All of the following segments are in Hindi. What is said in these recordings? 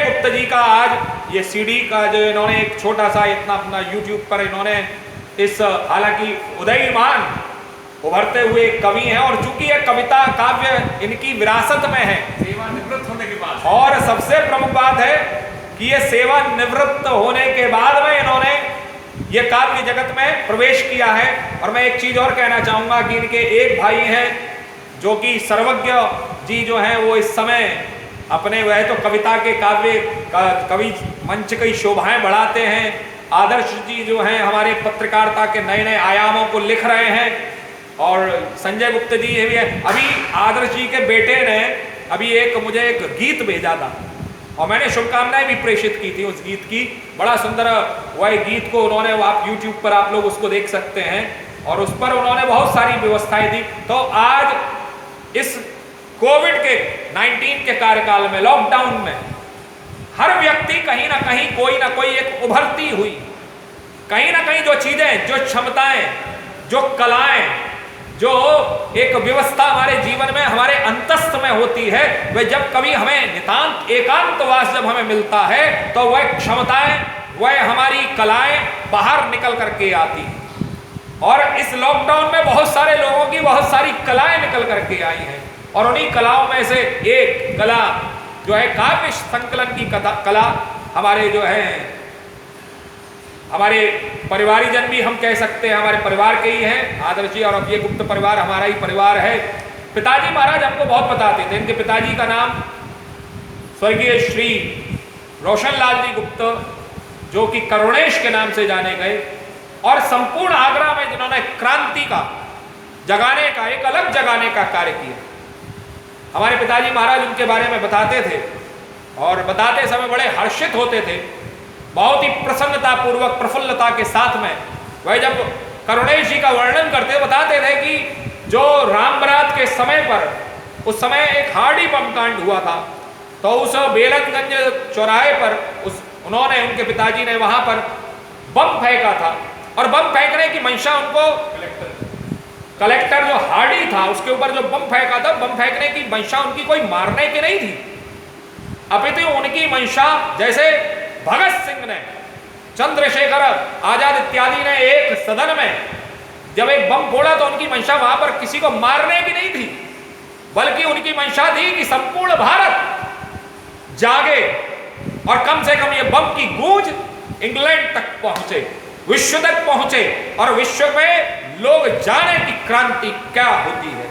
संजय गुप्त जी का आज ये सीडी का जो इन्होंने एक छोटा सा इतना अपना यूट्यूब पर इन्होंने इस, हालांकि उदयमान उभरते हुए कवि हैं और चूंकि ये कविता काव्य इनकी विरासत में है सेवानिवृत्त होने के बाद, और सबसे प्रमुख बात है कि ये सेवानिवृत्त होने के बाद में इन्होंने ये काव्य जगत में प्रवेश किया है। और मैं एक चीज और कहना चाहूंगा कि इनके एक भाई हैं जो कि सर्वज्ञ जी जो हैं वो इस समय अपने वह तो कविता के काव्य कवि मंच की शोभाएं बढ़ाते हैं। आदर्श जी जो हैं हमारे पत्रकारिता के नए नए आयामों को लिख रहे हैं और संजय गुप्त जी भी है। अभी आदर्श जी के बेटे ने अभी मुझे एक गीत भेजा था और मैंने शुभकामनाएं भी प्रेषित की थी उस गीत की। बड़ा सुंदर वह गीत को उन्होंने, आप यूट्यूब पर आप लोग उसको देख सकते हैं और उस पर उन्होंने बहुत सारी व्यवस्थाएं दी। तो आज इस कोविड के 19 के कार्यकाल में, लॉकडाउन में, हर व्यक्ति कहीं ना कहीं कोई ना कोई एक उभरती हुई, कहीं ना कहीं जो चीजें, जो क्षमताएं, जो कलाएं, जो एक व्यवस्था हमारे जीवन में, हमारे अंतस्थ में होती है, वह जब कभी हमें नितांत एकांतवास जब हमें मिलता है तो वह क्षमताएं, वह हमारी कलाएं बाहर निकल करके आती। और इस लॉकडाउन में बहुत सारे लोगों की बहुत सारी कलाएं निकल करके आई हैं और उन्हीं कलाओं में से एक कला जो है काव्य संकलन की कला हमारे जो है हमारे परिवारीजन भी हम कह सकते हैं, हमारे परिवार के ही हैं आदर्श जी, और अब ये गुप्त परिवार हमारा ही परिवार है। पिताजी महाराज हमको बहुत बताते थे। इनके पिताजी का नाम स्वर्गीय श्री रोशनलाल जी गुप्त, जो कि करुणेश के नाम से जाने गए और संपूर्ण आगरा में जिन्होंने क्रांति का जगाने का, एक अलग जगाने का कार्य किया। हमारे पिताजी महाराज उनके बारे में बताते थे और बताते समय बड़े हर्षित होते थे, बहुत ही प्रसन्नता पूर्वक, प्रफुल्लता के साथ में। वह जब करुणेश जी का वर्णन करते बताते थे कि जो राम बरात के समय पर, उस समय एक हार्डी बम कांड हुआ था, तो उस बेलतगंज चौराहे पर उन्होंने, उनके पिताजी ने वहां पर बम फेंका था और बम फेंकने की मंशा उनको कलेक्टर जो हार्डी था उसके ऊपर जो बम फेंका था, बम फेंकने की मंशा उनकी कोई मारने की नहीं थी, अपितु उनकी मंशा जैसे भगत सिंह ने, चंद्रशेखर आजाद इत्यादि ने एक सदन में जब एक बम फोड़ा तो उनकी मंशा वहां पर किसी को मारने की नहीं थी, बल्कि उनकी मंशा थी कि संपूर्ण भारत जागे और कम से कम ये बम की गूंज इंग्लैंड तक पहुंचे, विश्व तक पहुंचे और विश्व में लोग जाने की क्रांति क्या होती है।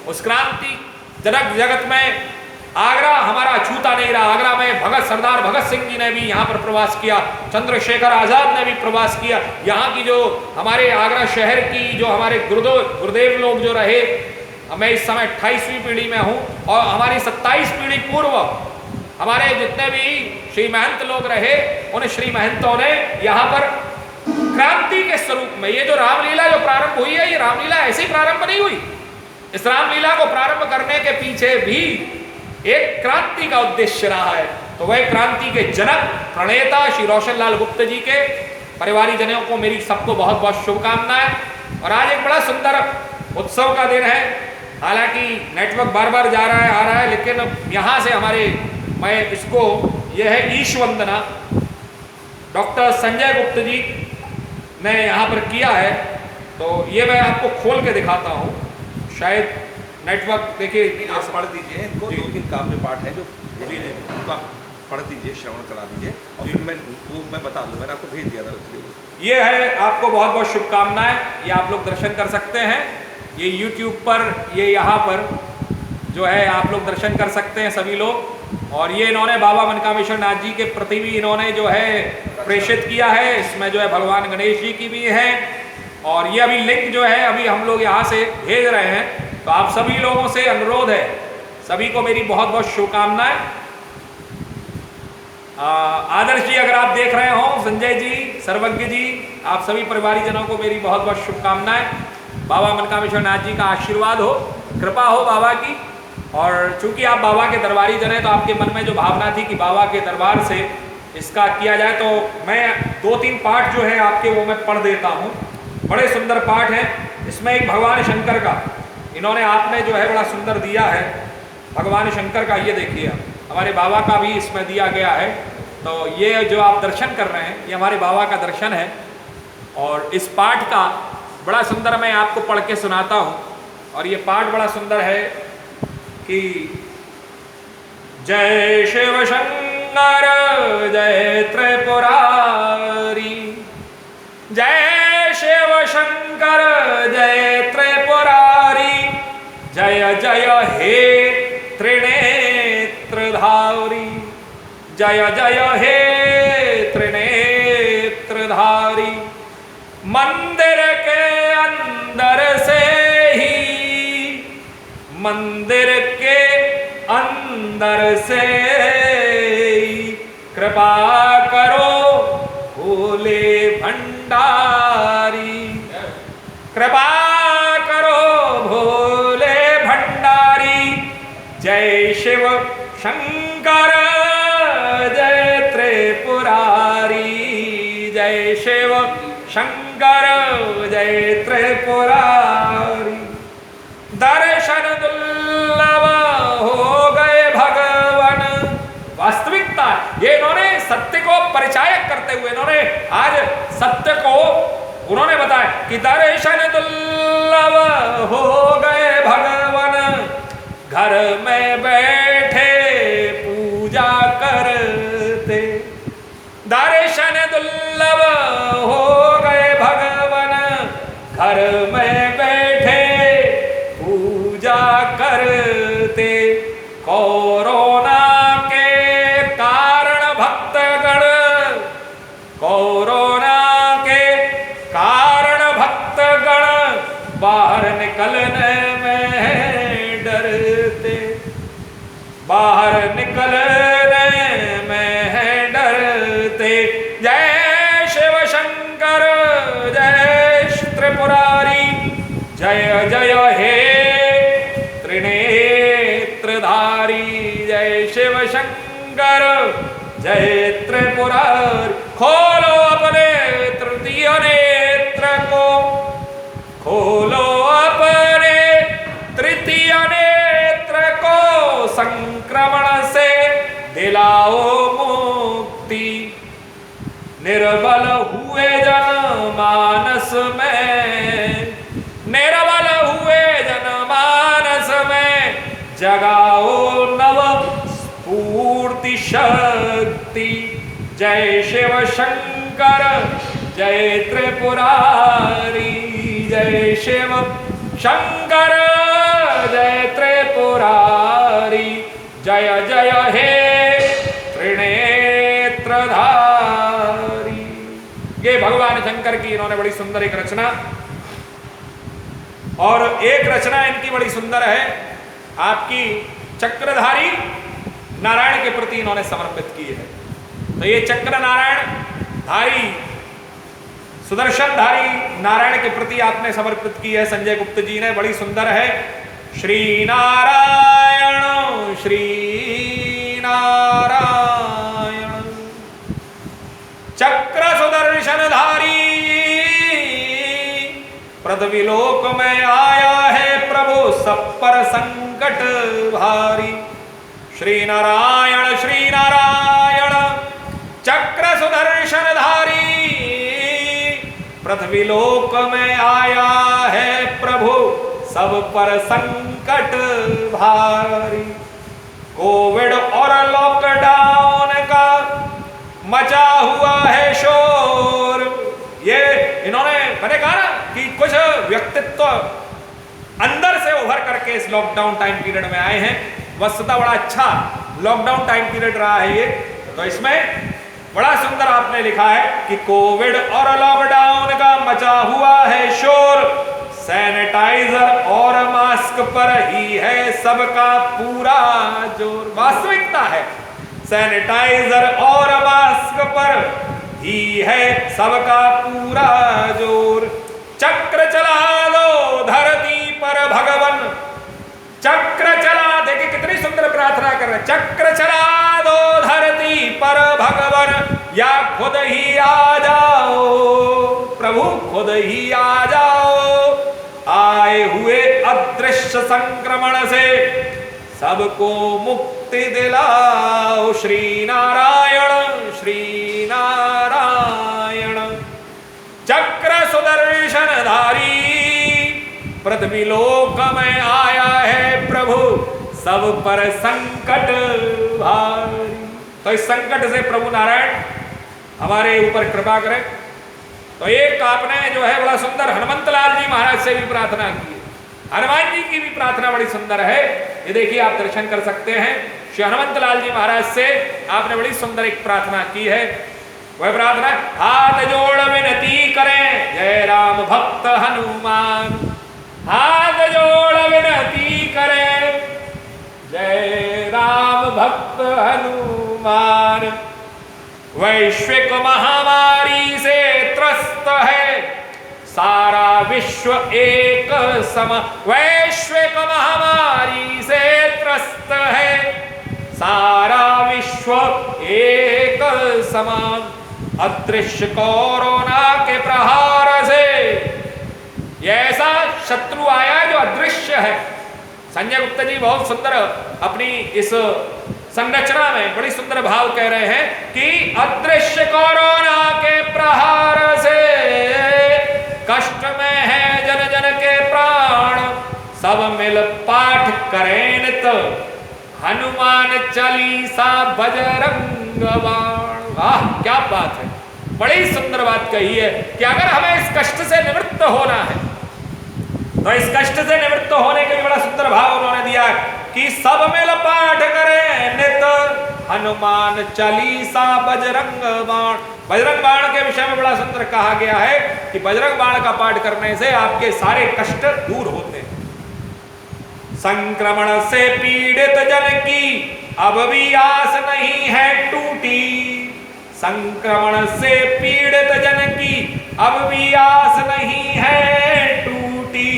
उस क्रांति जनक जगत में आगरा हमारा छूता नहीं रहा। आगरा में सरदार भगत सिंह जी ने भी यहाँ पर प्रवास किया, चंद्रशेखर आजाद ने भी प्रवास किया। यहाँ की जो हमारे आगरा शहर की जो हमारे गुरुदेव लोग जो रहे, मैं इस समय 28वीं पीढ़ी में हूँ और हमारी 27 पीढ़ी पूर्व हमारे जितने भी श्री महंत लोग रहे, उन श्री महंतों ने यहाँ पर क्रांति के स्वरूप में, ये जो रामलीला जो प्रारंभ हुई है, ये रामलीला ऐसी प्रारंभ नहीं हुई। इस रामलीला को प्रारंभ करने के पीछे भी एक क्रांति का उद्देश्य रहा है। तो वह क्रांति के जनक प्रणेता श्री रोशनलाल गुप्त जी के परिवारी जनों को मेरी सबको बहुत बहुत शुभकामनाएं। और आज एक बड़ा सुंदर उत्सव का दिन है। हालांकि नेटवर्क बार बार जा रहा है, आ रहा है, लेकिन यहाँ से मैं इसको, यह है ईश वंदना, डॉक्टर संजय गुप्त जी ने यहाँ पर किया है। तो ये मैं आपको खोल के दिखाता हूँ, शायद नेटवर्क देखिए, आप पढ़ दीजिए इनको। 2-3 काव्य पाठ है जो उनका पढ़ दीजिए, श्रवण करा दीजिए और फिर मैं बता दूँ, मैंने आपको भेज दिया था। ये है, आपको बहुत बहुत शुभकामनाएं। ये आप लोग दर्शन कर सकते हैं, ये YouTube पर, ये यहाँ पर जो है आप लोग दर्शन कर सकते हैं सभी लोग। और ये इन्होंने बाबा मनकामेश्वर नाथ जी के प्रति भी इन्होंने जो है प्रेषित किया है। इसमें जो है भगवान गणेश जी की भी है और ये अभी लिंक जो है अभी हम लोग यहाँ से भेज रहे हैं। तो आप सभी लोगों से अनुरोध है, सभी को मेरी बहुत बहुत शुभकामनाएं। आदर्श जी अगर आप देख रहे हो, संजय जी, सर्वज्ञ जी, आप सभी परिवारीजनों को मेरी बहुत बहुत शुभकामनाएं। बाबा मनकामेश्वर नाथ जी का आशीर्वाद हो, कृपा हो बाबा की। और चूंकि आप बाबा के दरबारी जन हैं, तो आपके मन में जो भावना थी कि बाबा के दरबार से इसका किया जाए, तो मैं 2-3 पाठ जो है आपके वो मैं पढ़ देता हूँ। बड़े सुंदर पाठ है। इसमें एक भगवान शंकर का इन्होंने आपने जो है बड़ा सुंदर दिया है, भगवान शंकर का। ये देखिए आप, हमारे बाबा का भी इसमें दिया गया है। तो ये जो आप दर्शन कर रहे हैं ये हमारे बाबा का दर्शन है। और इस पाठ का बड़ा सुंदर मैं आपको पढ़ के सुनाता हूँ। और ये पाठ बड़ा सुंदर है कि जय शिव शंकर जय त्रिपुरारी, जय शिव शंकर जय त्रिपुरारी, जय जय हे त्रिनेत्रधारी, जय जय हे त्रिनेत्रधारी। मंदिर के अंदर से ही, मंदिर के अंदर से कृपा करो भोले भंडारी, कृपा करो भोले भंडारी। जय शिव शंकर जय त्रिपुरारी, जय शिव शंकर जय त्रिपुरारी। दर्शन दुर्लभ हो गए भगवान। वास्तविकता ये इन्होंने सत्य को परिचायक करते हुए इन्होंने आज सत्य को उन्होंने बताया कि दर्शन दुर्लभ हो गए भगवान, घर में बैठे पूजा करते। दर्शन दुर्लभ हो गए भगवान, घर में बैठे पूजा करते। कोरोना के कारण भक्तगण, कोरोना के कारण भक्तगण बाहर निकलने में डरते, बाहर निकलने में डरते। जय शिव शंकर जय त्रिपुरारी, जय जय हे त्रिनेत्रधारी, जय शिव शंकर जय त्रिपुरारी। खोलो अपने तृतीय नेत्र को, खोलो अपने तृतीय नेत्र को, संक्रमण से दिलाओ मुक्ति। निर्बल हुए जनमानस में, निर्बल हुए जनमानस में जगाओ नव स्फूर्ति शक्ति। जय शिव शंकर जय त्रिपुरारी, जय शिव शंकर जय त्रिपुरारी, जय जय हे त्रिनेत्रधारी। ये भगवान शंकर की इन्होंने बड़ी सुंदर एक रचना, और एक रचना इनकी बड़ी सुंदर है आपकी चक्रधारी नारायण के प्रति इन्होंने समर्पित की है। तो ये चक्र नारायण धारी सुदर्शनधारी नारायण के प्रति आपने समर्पित की है संजय गुप्त जी ने, बड़ी सुंदर है। श्री नारायण श्री नारायण चक्र सुदर्शनधारी, पृथ्वी लोक में आया है प्रभु सब पर संकट भारी। श्री नारायण चक्र सुदर्शनधारी, पृथ्वी लोक में आया है प्रभु सब पर संकट भारी। कोविड और लॉकडाउन का मचा हुआ है शोर। ये इन्होंने मैंने कहा ना कि कुछ व्यक्तित्व अंदर से उभर करके इस लॉकडाउन टाइम पीरियड में आए हैं। वस्तुतः बड़ा अच्छा लॉकडाउन टाइम पीरियड रहा है ये। तो इसमें बड़ा सुंदर आपने लिखा है कि कोविड और लॉकडाउन का मचा हुआ है शोर, सैनिटाइजर और मास्क पर ही है सबका पूरा जोर। वास्तविकता है, सैनिटाइजर और मास्क पर ही है सबका पूरा जोर। चक्र चला लो धरती पर भगवन, चक्र चला, देखिए कितनी सुंदर प्रार्थना कर रहे हैं। चक्र चला दो धरती पर भगवन, या खुद ही आ जाओ प्रभु, खुद ही आ जाओ। आए हुए अदृश्य संक्रमण से सबको मुक्ति दिलाओ श्री नारायण श्री नारायण। चक्र सुदर्शनधारी पृथ्वी लोक में आया है प्रभु, सब पर संकट भारी। तो इस संकट से प्रभु नारायण हमारे ऊपर कृपा करें। तो एक आपने जो है बड़ा सुंदर हनुमंत लाल जी महाराज से भी प्रार्थना की है, हनुमान जी की भी प्रार्थना बड़ी सुंदर है। ये देखिए आप दर्शन कर सकते हैं, श्री हनुमंत लाल जी महाराज से आपने बड़ी सुंदर एक प्रार्थना की है। वह प्रार्थना, हाथ जोड़ विनती करें जय राम भक्त हनुमान, हाथ जोड़ विनती करें जय राम भक्त हनुमान। वैश्विक महामारी से त्रस्त है सारा विश्व एक समान, वैश्विक महामारी से त्रस्त है सारा विश्व एक समान। अदृश्य कोरोना के प्रहार से, ये ऐसा शत्रु आया जो अदृश्य है। संजय गुप्ता जी बहुत सुंदर अपनी इस संरचना में बड़ी सुंदर भाव कह रहे हैं कि अदृश्य कोरोना के प्रहार से कष्ट में है जन जन के प्राण, सब मिल पाठ करें नित हनुमान चालीसा बजरंग बाण। वाह क्या बात है, बड़ी सुंदर बात कही है कि अगर हमें इस कष्ट से निवृत्त होना है तो इस कष्ट से निवृत्त होने के लिए बड़ा सुंदर भाव उन्होंने दिया कि सब मिल पाठ करें नित हनुमान चालीसा बजरंग बाण। बजरंग बाण के विषय में बड़ा सुंदर कहा गया है कि बजरंग बाण का पाठ करने से आपके सारे कष्ट दूर होते हैं। संक्रमण से पीड़ित जन की अब भी आस नहीं है टूटी, संक्रमण से पीड़ित जन की अब भी आस नहीं है टूटी।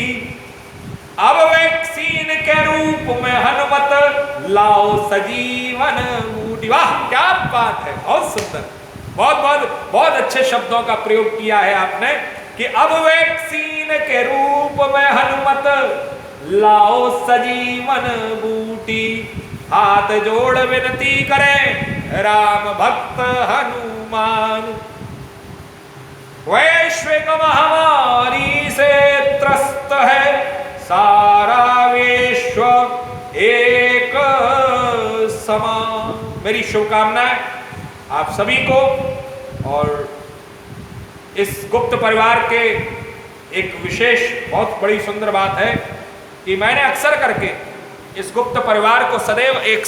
अब वैक्सीन के रूप में हनुमत लाओ सजीवन बूटी। वाह क्या बात है, बहुत सुंदर, बहुत बहुत बहुत अच्छे शब्दों का प्रयोग किया है आपने कि अब वैक्सीन के रूप में हनुमत लाओ सजीवन बूटी। हाथ जोड़ विनती करें राम भक्त हनुमान। वैश्विक महामारी से त्रस्त है सारा विश्व एक समान। मेरी शुभकामनाएं आप सभी को। और इस गुप्त परिवार के एक विशेष बहुत बड़ी सुंदर बात है कि मैंने अक्सर करके इस गुप्त परिवार को सदैव एक